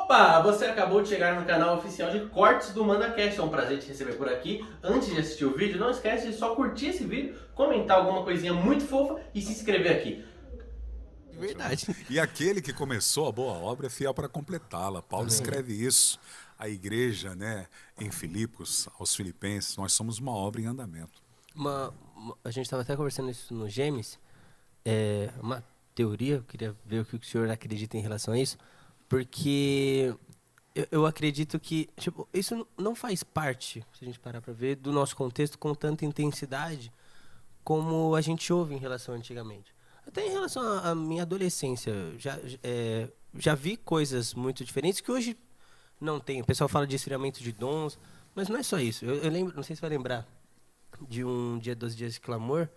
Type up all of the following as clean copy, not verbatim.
Opa! Você acabou de chegar no canal oficial de cortes do MandaCast. É um prazer te receber por aqui. Antes de assistir o vídeo, não esquece de só curtir esse vídeo, comentar alguma coisinha muito fofa e se inscrever aqui. Verdade. E aquele que começou a boa obra é fiel para completá-la. Paulo escreve isso. A igreja, né, em Filipos, aos filipenses, nós somos uma obra em andamento. A gente estava até conversando isso no Gêmeos. Uma teoria, eu queria ver o que o senhor acredita em relação a isso. Porque eu acredito que isso não faz parte, se a gente parar para ver, do nosso contexto com tanta intensidade como a gente ouve em relação antigamente. Até em relação à minha adolescência, já vi coisas muito diferentes que hoje não tem. O pessoal fala de esfriamento de dons, mas não é só isso. Eu lembro, não sei se você vai lembrar, de um dia, 12 dias de clamor,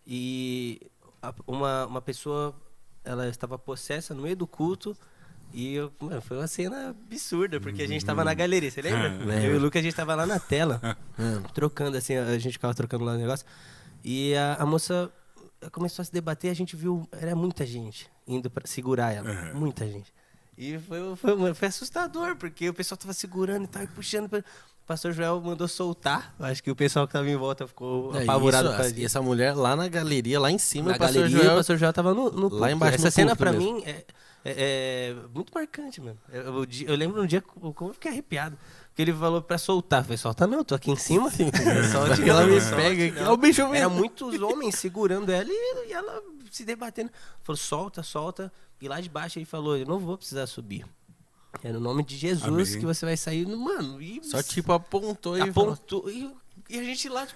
e uma pessoa, ela estava possessa no meio do culto. E mano, foi uma cena absurda, porque a gente tava na galeria, você lembra? Eu e o Lucas, a gente tava lá na tela, trocando assim, a gente ficava trocando lá o negócio. E a moça começou a se debater, a gente viu, era muita gente indo pra segurar ela, muita gente. E foi assustador, porque o pessoal tava segurando e tava puxando. O pastor Joel mandou soltar, acho que o pessoal que tava em volta ficou apavorado. E essa mulher lá na galeria, lá em cima, na galeria, o pastor Joel tava no lá embaixo. Essa cena pra mim é muito marcante, mano. Eu lembro um dia como eu fiquei arrepiado. Porque ele falou pra soltar. Eu falei, solta não, eu tô aqui em cima. Solte que ela me pega aqui. O bicho era muitos homens segurando ela e ela se debatendo. Falou, solta, solta. E lá de baixo ele falou, eu não vou precisar subir. É no nome de Jesus. Amém. Que você vai sair. Mano, só tipo apontou. E a gente lá...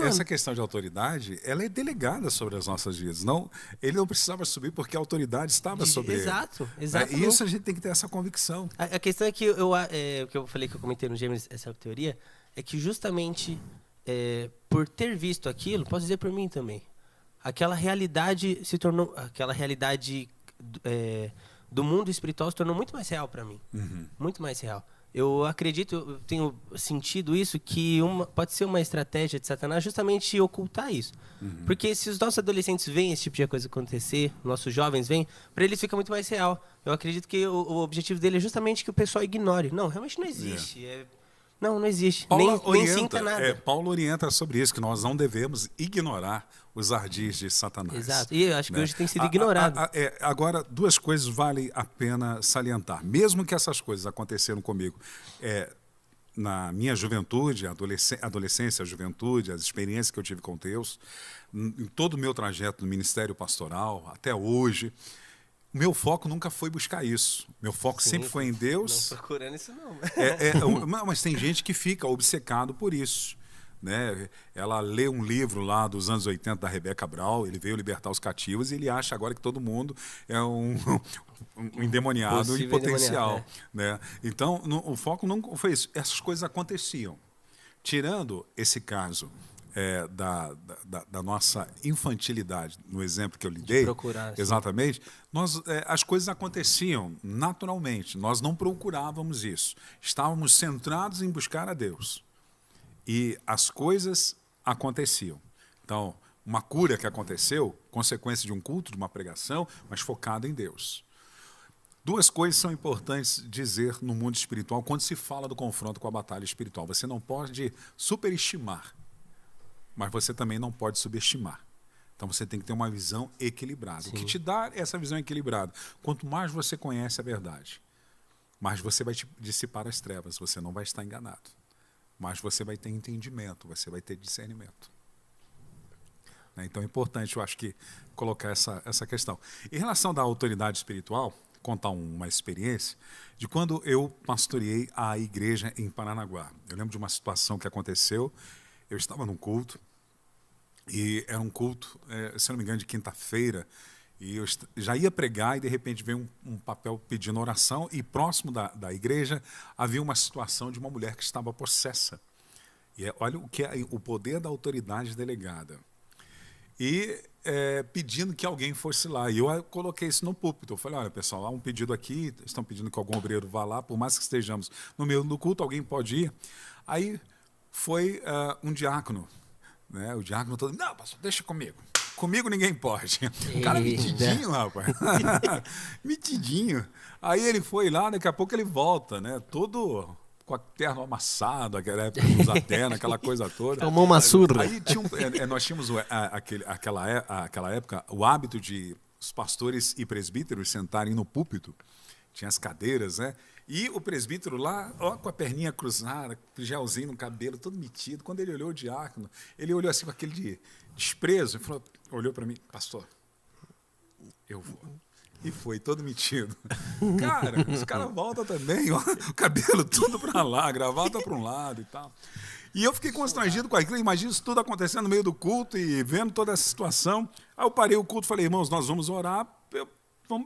Essa questão de autoridade, ela é delegada sobre as nossas vidas. Não, ele não precisava subir porque a autoridade estava sobre ele. Exato. E isso a gente tem que ter essa convicção. A questão é que que eu falei, que eu comentei no Gêmeos, essa teoria, é que justamente por ter visto aquilo, posso dizer por mim também, aquela realidade se tornou, aquela realidade do mundo espiritual se tornou muito mais real para mim. Muito mais real. Eu acredito, eu tenho sentido isso, que pode ser uma estratégia de Satanás justamente ocultar isso. Porque se os nossos adolescentes veem esse tipo de coisa acontecer, nossos jovens veem, para eles fica muito mais real. Eu acredito que o objetivo dele é justamente que o pessoal ignore. Não, realmente não existe. Não existe. Nem sinta nada. Paulo orienta sobre isso, que nós não devemos ignorar os ardis de Satanás. Exato. E eu acho que hoje tem sido ignorado. Agora, duas coisas vale a pena salientar. Mesmo que essas coisas aconteceram comigo na minha juventude, adolescência, juventude, as experiências que eu tive com Deus, em todo o meu trajeto no ministério pastoral, até hoje, o meu foco nunca foi buscar isso. Meu foco sempre foi em Deus. Não procurando isso não. Mas tem gente que fica obcecado por isso. Né? Ela lê um livro lá dos anos 80 da Rebeca Brown, ele veio libertar os cativos e ele acha agora que todo mundo é um endemoniado em potencial. Né? Então, o foco não foi isso. Essas coisas aconteciam. Tirando esse caso da nossa infantilidade, no exemplo que eu lhe dei, exatamente, as coisas aconteciam naturalmente. Nós não procurávamos isso. Estávamos centrados em buscar a Deus. E as coisas aconteciam. Então, uma cura que aconteceu, consequência de um culto, de uma pregação, mas focado em Deus. Duas coisas são importantes dizer no mundo espiritual quando se fala do confronto com a batalha espiritual. Você não pode superestimar, mas você também não pode subestimar. Então você tem que ter uma visão equilibrada. Sim. O que te dá essa visão equilibrada? Quanto mais você conhece a verdade, mais você vai dissipar as trevas, você não vai estar enganado. Mas você vai ter entendimento, você vai ter discernimento. Então é importante, eu acho que, colocar essa questão. Em relação da autoridade espiritual, contar uma experiência de quando eu pastoreei a igreja em Paranaguá. Eu lembro de uma situação que aconteceu, eu estava num culto, e era um culto, se não me engano, de quinta-feira, e eu já ia pregar e, de repente, veio um papel pedindo oração e próximo da igreja havia uma situação de uma mulher que estava possessa. E olha o que é o poder da autoridade delegada. E pedindo que alguém fosse lá. E eu coloquei isso no púlpito. Eu falei, olha, pessoal, há um pedido aqui, estão pedindo que algum obreiro vá lá, por mais que estejamos no meio do culto, alguém pode ir. Aí foi um diácono. Né? O diácono todo, não, pastor, deixa comigo. Comigo ninguém pode. O cara metidinho, rapaz. Metidinho. Aí ele foi lá, daqui a pouco ele volta, né? Todo com a terno amassado, aquela época de usar terno, aquela coisa toda. Tomou uma surra. Aí nós tínhamos aquela época o hábito de os pastores e presbíteros sentarem no púlpito. Tinha as cadeiras, né? E o presbítero lá, ó, com a perninha cruzada, com o gelzinho no cabelo, todo metido. Quando ele olhou o diácono, ele olhou assim com aquele desprezo e falou, olhou para mim, pastor, eu vou. E foi, todo metido. Cara, os caras voltam também, ó, o cabelo tudo para lá, a gravata para um lado e tal. E eu fiquei constrangido com aquilo, imagina isso tudo acontecendo no meio do culto e vendo toda essa situação. Aí eu parei o culto e falei, irmãos, nós vamos orar,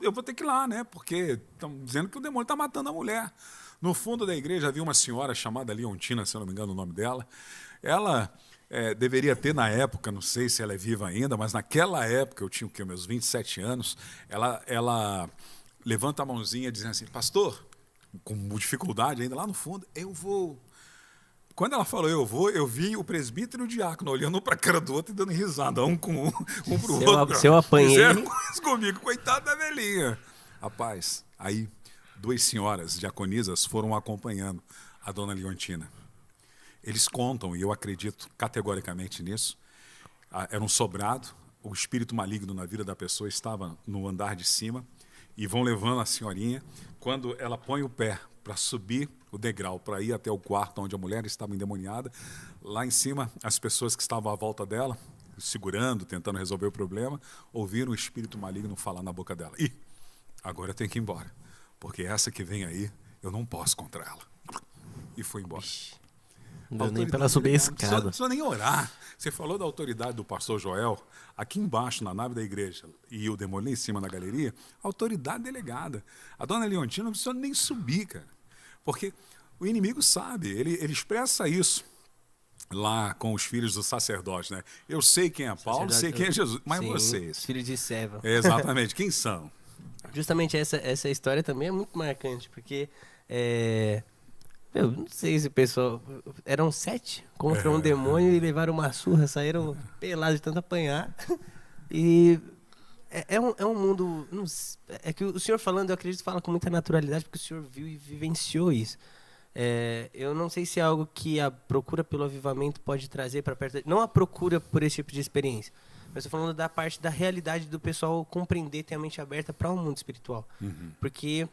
eu vou ter que ir lá, né? Porque estão dizendo que o demônio está matando a mulher. No fundo da igreja havia uma senhora chamada Leontina, se eu não me engano o nome dela. Ela deveria ter na época, não sei se ela é viva ainda, mas naquela época, eu tinha o quê, meus 27 anos, ela levanta a mãozinha dizendo assim, pastor, com dificuldade ainda lá no fundo, eu vou. Quando ela falou eu vou, eu vi o presbítero e o diácono olhando um para a cara do outro e dando risada, um para o outro. Se eu apanhei... Fizeram isso comigo, coitado da velhinha. Rapaz, aí 2 senhoras diaconisas foram acompanhando a dona Leontina. Eles contam, e eu acredito categoricamente nisso, era um sobrado, o espírito maligno na vida da pessoa estava no andar de cima, e vão levando a senhorinha. Quando ela põe o pé para subir o degrau, para ir até o quarto onde a mulher estava endemoniada, lá em cima, as pessoas que estavam à volta dela, segurando, tentando resolver o problema, ouviram o espírito maligno falar na boca dela. Ih, agora eu tenho que ir embora, porque essa que vem aí, eu não posso contra ela. E foi embora. Não deu nem para subir a escada. Não precisa nem orar. Você falou da autoridade do pastor Joel, aqui embaixo, na nave da igreja, e o demônio lá em cima na galeria, autoridade delegada. A dona Leontina não precisa nem subir, cara. Porque o inimigo sabe, ele expressa isso lá com os filhos do sacerdote, né? Eu sei quem é Paulo, sei quem é Jesus, mas Sim, vocês. Os filhos de Seva. Exatamente, quem são? Justamente essa história também é muito marcante, porque eu não sei se o pessoal... Eram 7 contra um demônio e levaram uma surra, saíram pelados de tanto apanhar. E é um mundo... É que o senhor falando, eu acredito que fala com muita naturalidade, porque o senhor viu e vivenciou isso. Eu não sei se é algo que a procura pelo avivamento pode trazer para perto... Não a procura por esse tipo de experiência, mas estou falando da parte da realidade do pessoal compreender, ter a mente aberta para o mundo espiritual. Uhum. Porque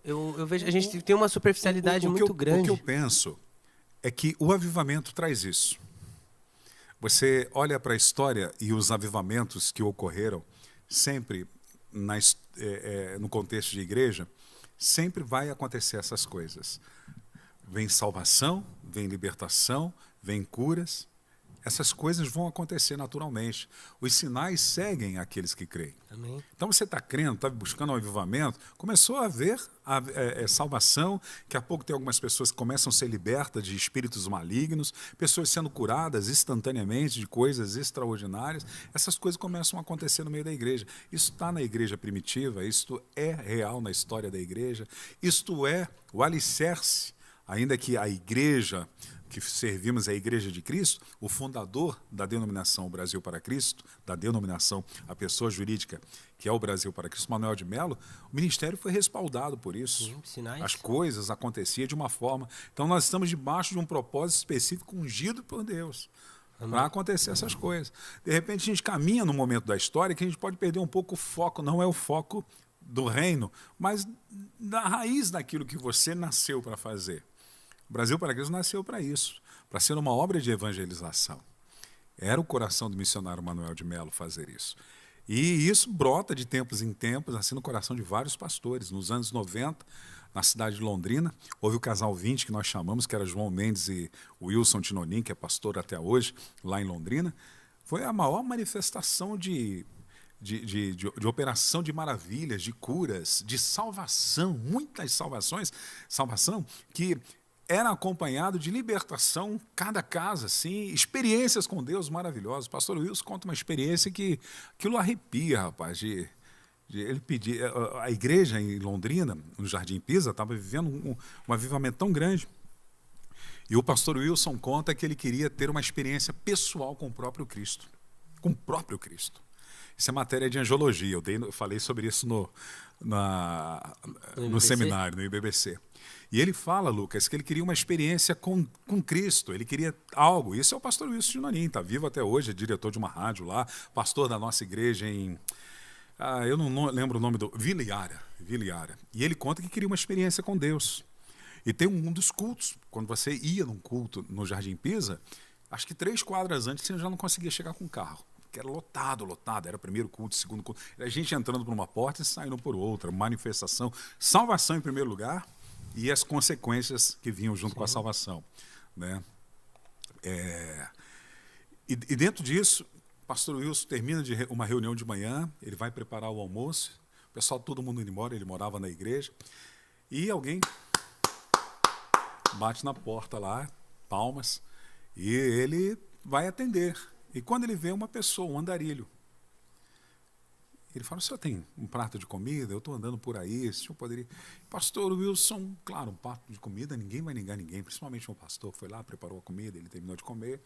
eu vejo, a gente tem uma superficialidade muito grande. O que eu penso é que o avivamento traz isso. Você olha para a história e os avivamentos que ocorreram, sempre no contexto de igreja, sempre vai acontecer essas coisas. Vem salvação, vem libertação, vem curas. Essas coisas vão acontecer naturalmente. Os sinais seguem aqueles que creem. Amém. Então você está crendo, está buscando um avivamento, começou a haver salvação, daqui a pouco tem algumas pessoas que começam a ser libertas de espíritos malignos, pessoas sendo curadas instantaneamente de coisas extraordinárias. Essas coisas começam a acontecer no meio da igreja. Isso está na igreja primitiva, isso é real na história da igreja, isto é o alicerce, ainda que a igreja que servimos é a Igreja de Cristo, o fundador da denominação Brasil para Cristo, da denominação a pessoa jurídica que é o Brasil para Cristo, Manuel de Melo, o ministério foi respaldado por isso. Sim, sinais. As coisas aconteciam de uma forma. Então nós estamos debaixo de um propósito específico ungido por Deus para acontecer essas coisas. De repente a gente caminha num momento da história que a gente pode perder um pouco o foco, não é o foco do reino, mas da raiz daquilo que você nasceu para fazer. O Brasil para Cristo nasceu para isso, para ser uma obra de evangelização. Era o coração do missionário Manuel de Melo fazer isso. E isso brota de tempos em tempos, assim, no coração de vários pastores. Nos anos 90, na cidade de Londrina, houve o casal 20, que nós chamamos, que era João Mendes e Wilson Tinonim, que é pastor até hoje, lá em Londrina. Foi a maior manifestação de operação de maravilhas, de curas, de salvação, muitas salvação que era acompanhado de libertação, cada casa, assim, experiências com Deus maravilhosas. O pastor Wilson conta uma experiência que aquilo arrepia, rapaz. Ele pedia, a igreja em Londrina, no Jardim Pisa, estava vivendo um avivamento tão grande. E o pastor Wilson conta que ele queria ter uma experiência pessoal com o próprio Cristo. com o próprio Cristo. Isso é matéria de angiologia. Eu falei sobre isso no seminário, no IBBC. E ele fala, Lucas, que ele queria uma experiência com Cristo, ele queria algo. Isso é o pastor Wilson Tinonim, está vivo até hoje, é diretor de uma rádio lá, pastor da nossa igreja em... eu não lembro o nome do... Vila Iara. E ele conta que queria uma experiência com Deus. E tem um dos cultos, quando você ia num culto no Jardim Pisa, acho que 3 quadras antes você já não conseguia chegar com o carro. Que era lotado, era primeiro culto, segundo culto. Era gente entrando por uma porta e saindo por outra, manifestação, salvação em primeiro lugar e as consequências que vinham junto com a salvação. Né? E dentro disso, o pastor Wilson termina uma reunião de manhã, ele vai preparar o almoço, o pessoal, todo mundo indo embora, ele morava na igreja, e alguém bate na porta lá, palmas, e ele vai atender. E quando ele vê uma pessoa, um andarilho, ele fala, o senhor tem um prato de comida? Eu estou andando por aí, o senhor poderia... Pastor Wilson, claro, um prato de comida, ninguém vai negar ninguém, principalmente um pastor, foi lá, preparou a comida, ele terminou de comer,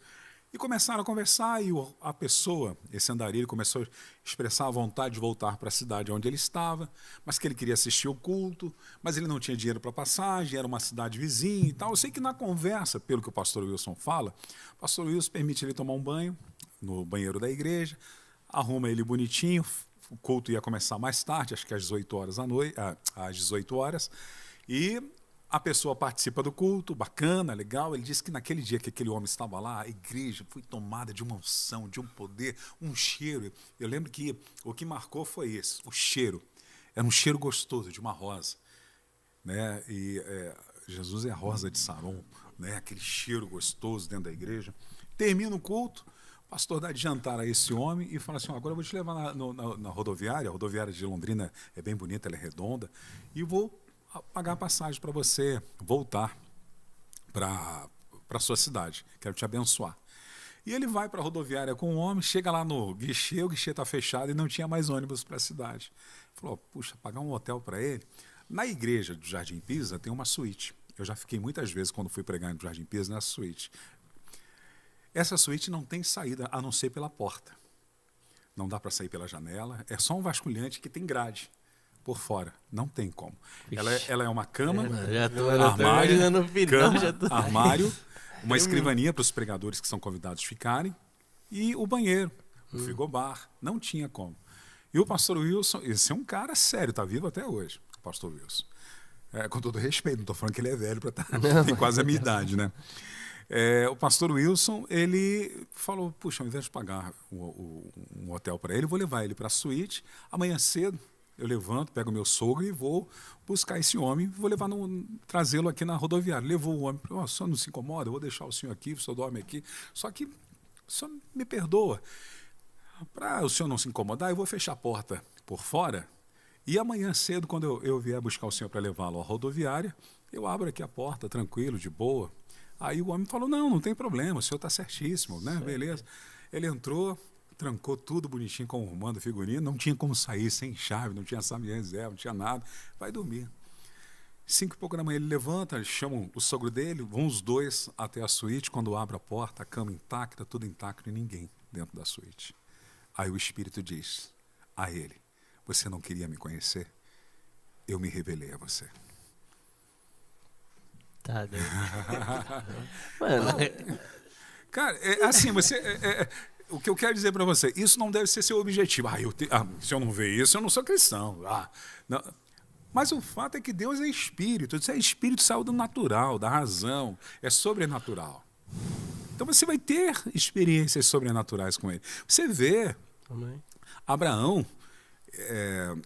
e começaram a conversar, e a pessoa, esse andarilho, começou a expressar a vontade de voltar para a cidade onde ele estava, mas que ele queria assistir o culto, mas ele não tinha dinheiro para passagem, era uma cidade vizinha e tal. Eu sei que na conversa, pelo que o pastor Wilson fala, o pastor Wilson permite ele tomar um banho no banheiro da igreja, arruma ele bonitinho, o culto ia começar mais tarde, acho que às 18 horas da noite, às 18 horas, e a pessoa participa do culto, bacana, legal. Ele disse que naquele dia que aquele homem estava lá, a igreja foi tomada de uma unção, de um poder, um cheiro. Eu lembro que o que marcou foi esse, o cheiro. Era um cheiro gostoso, de uma rosa. Né? E Jesus é a rosa de Saron, né? Aquele cheiro gostoso dentro da igreja. Termina o culto, o pastor dá de jantar a esse homem e fala assim, agora eu vou te levar na rodoviária. A rodoviária de Londrina é bem bonita, ela é redonda, e vou pagar a passagem para você voltar para a sua cidade. Quero te abençoar. E ele vai para a rodoviária com o homem, chega lá no guichê, o guichê está fechado e não tinha mais ônibus para a cidade. Falou, puxa, pagar um hotel para ele. Na igreja do Jardim Pisa tem uma suíte. Eu já fiquei muitas vezes quando fui pregar no Jardim Pisa nessa suíte. Essa suíte não tem saída a não ser pela porta. Não dá para sair pela janela, é só um vasculhante que tem grade por fora, não tem como. Ela é uma cama, Já tô armário, imaginando o final. armário, uma escrivaninha para os pregadores que são convidados ficarem e o banheiro, o frigobar, não tinha como. E o pastor Wilson, esse é um cara sério, está vivo até hoje, o pastor Wilson. Com todo respeito, não estou falando que ele é velho, tem quase a minha idade, né? O pastor Wilson, ele falou, puxa, ao invés de pagar um hotel para ele, eu vou levar ele para a suíte, amanhã cedo, eu levanto, pego o meu sogro e vou buscar esse homem, vou trazê-lo aqui na rodoviária. Levou o homem, o senhor não se incomoda, eu vou deixar o senhor aqui, o senhor dorme aqui, só que o senhor me perdoa. Para o senhor não se incomodar, eu vou fechar a porta por fora e amanhã cedo, quando eu vier buscar o senhor para levá-lo à rodoviária, eu abro aqui a porta, tranquilo, de boa. Aí o homem falou, não tem problema, o senhor está certíssimo, né? Beleza. Ele entrou, trancou tudo bonitinho com o romando figurino, não tinha como sair sem chave, não tinha chave de reserva, não tinha nada, vai dormir. 5 e pouco da manhã ele levanta, chamam o sogro dele, vão os dois até a suíte, quando abre a porta, a cama intacta, tudo intacto e ninguém dentro da suíte. Aí o Espírito diz a ele, você não queria me conhecer? Eu me revelei a você. Tá, doido. Mano, cara, assim, o que eu quero dizer para você, isso não deve ser seu objetivo. Se eu não ver isso, eu não sou cristão. Não. Mas o fato é que Deus é espírito. Isso é espírito, saiu do natural, da razão, é sobrenatural. Então você vai ter experiências sobrenaturais com ele. Você vê, Abraão,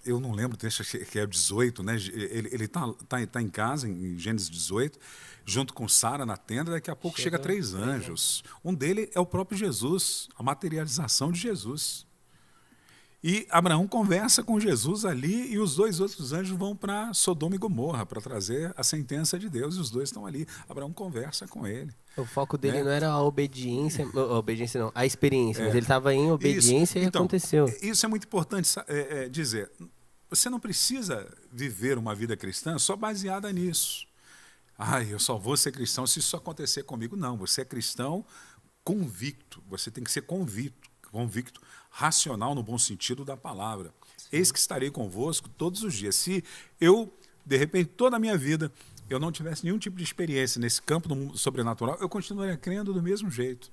eu não lembro, deixa que é 18, né? Ele tá em casa, em Gênesis 18, junto com Sara na tenda, daqui a pouco chega 3 anjos. Um deles é o próprio Jesus, a materialização de Jesus. E Abraão conversa com Jesus ali e os 2 outros anjos vão para Sodoma e Gomorra para trazer a sentença de Deus e os 2 estão ali. Abraão conversa com ele. O foco dele não era a obediência não, a experiência, mas ele estava em obediência e aconteceu. Isso é muito importante dizer. Você não precisa viver uma vida cristã só baseada nisso. Eu só vou ser cristão se isso acontecer comigo. Não, você é cristão convicto, você tem que ser convicto. convicto, racional no bom sentido da palavra. Eis que estarei convosco todos os dias. Se eu, de repente, toda a minha vida, eu não tivesse nenhum tipo de experiência nesse campo do mundo sobrenatural, eu continuaria crendo do mesmo jeito.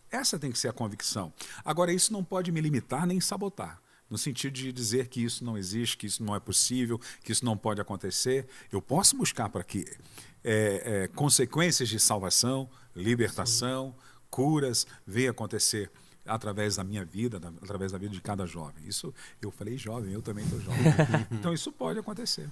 Essa tem que ser a convicção. Agora, isso não pode me limitar nem sabotar, no sentido de dizer que isso não existe, que isso não é possível, que isso não pode acontecer. Eu posso buscar para que consequências de salvação, libertação, curas venham acontecer através da minha vida, através da vida de cada jovem. Isso, eu falei jovem, eu também estou jovem. Então, isso pode acontecer.